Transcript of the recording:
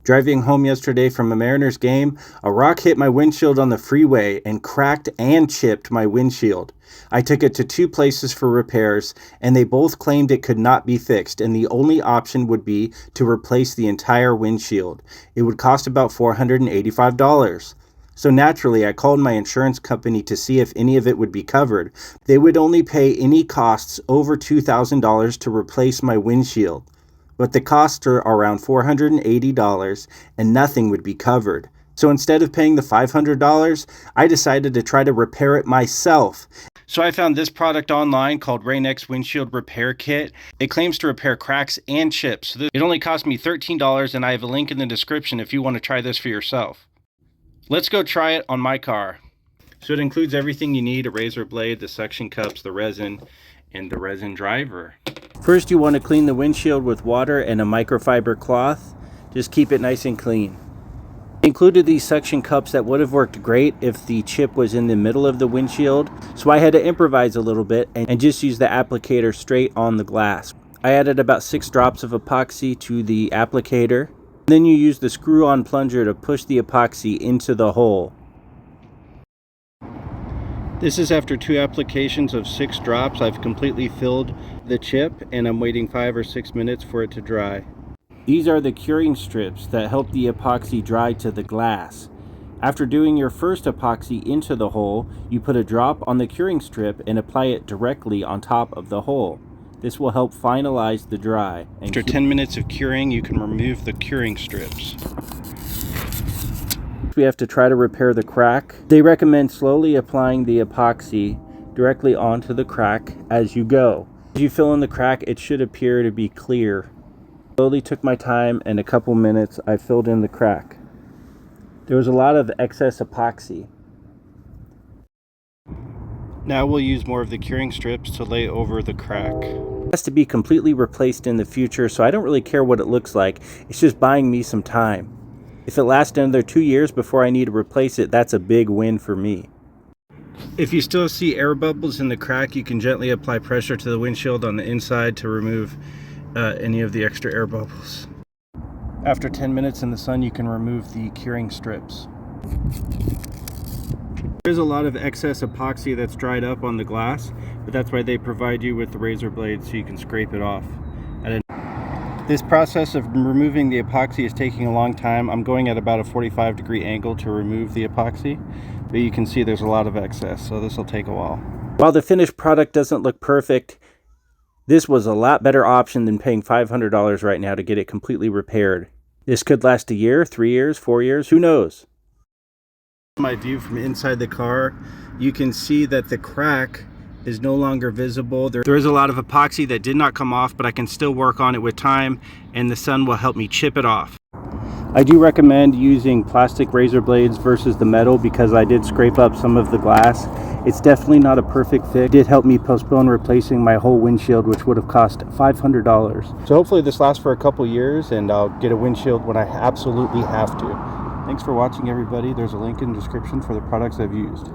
Driving home yesterday from a Mariners game, a rock hit my windshield on the freeway and cracked and chipped my windshield. I took it to 2 places for repairs, and they both claimed it could not be fixed, and the only option would be to replace the entire windshield. It would cost about $485. So naturally, I called my insurance company to see if any of it would be covered. They would only pay any costs over $2,000 to replace my windshield. But the costs are around $480 and nothing would be covered. So instead of paying the $500, I decided to try to repair it myself. So I found this product online called Rain-X Windshield Repair Kit. It claims to repair cracks and chips. It only cost me $13, and I have a link in the description if you want to try this for yourself. Let's go try it on my car. So it includes everything you need: a razor blade, the suction cups, the resin, and the resin driver. First, you want to clean the windshield with water and a microfiber cloth. Just keep it nice and clean. I included these suction cups that would have worked great if the chip was in the middle of the windshield, so I had to improvise a little bit and just use the applicator straight on the glass. I added about 6 drops of epoxy to the applicator. Then you use the screw-on plunger to push the epoxy into the hole. This is after 2 applications of 6 drops. I've completely filled the chip and I'm waiting 5 or 6 minutes for it to dry. These are the curing strips that help the epoxy dry to the glass. After doing your first epoxy into the hole, you put a drop on the curing strip and apply it directly on top of the hole. This will help finalize the dry. After 10 minutes of curing, you can remove the curing strips. We have to try to repair the crack. They recommend slowly applying the epoxy directly onto the crack as you go. As you fill in the crack, it should appear to be clear. Slowly took my time, and a couple minutes I filled in the crack. There was a lot of excess epoxy. Now we'll use more of the curing strips to lay over the crack. It has to be completely replaced in the future, so I don't really care what it looks like. It's just buying me some time. If it lasts another 2 years before I need to replace it, that's a big win for me. If you still see air bubbles in the crack, you can gently apply pressure to the windshield on the inside to remove any of the extra air bubbles. After 10 minutes in the sun, you can remove the curing strips. There's a lot of excess epoxy that's dried up on the glass, but that's why they provide you with the razor blade so you can scrape it off. This process of removing the epoxy is taking a long time. I'm going at about a 45-degree angle to remove the epoxy, but you can see there's a lot of excess, so this will take a while. While the finished product doesn't look perfect, this was a lot better option than paying $500 right now to get it completely repaired. This could last a year, 3 years, 4 years, who knows? My view from inside the car, you can see that the crack is no longer visible. There is a lot of epoxy that did not come off, but I can still work on it with time, and the sun will help me chip it off. I do recommend using plastic razor blades versus the metal because I did scrape up some of the glass. It's definitely not a perfect fit. It did help me postpone replacing my whole windshield, which would have cost $500. So hopefully this lasts for a couple years and I'll get a windshield when I absolutely have to. Thanks for watching, everybody. There's a link in the description for the products I've used.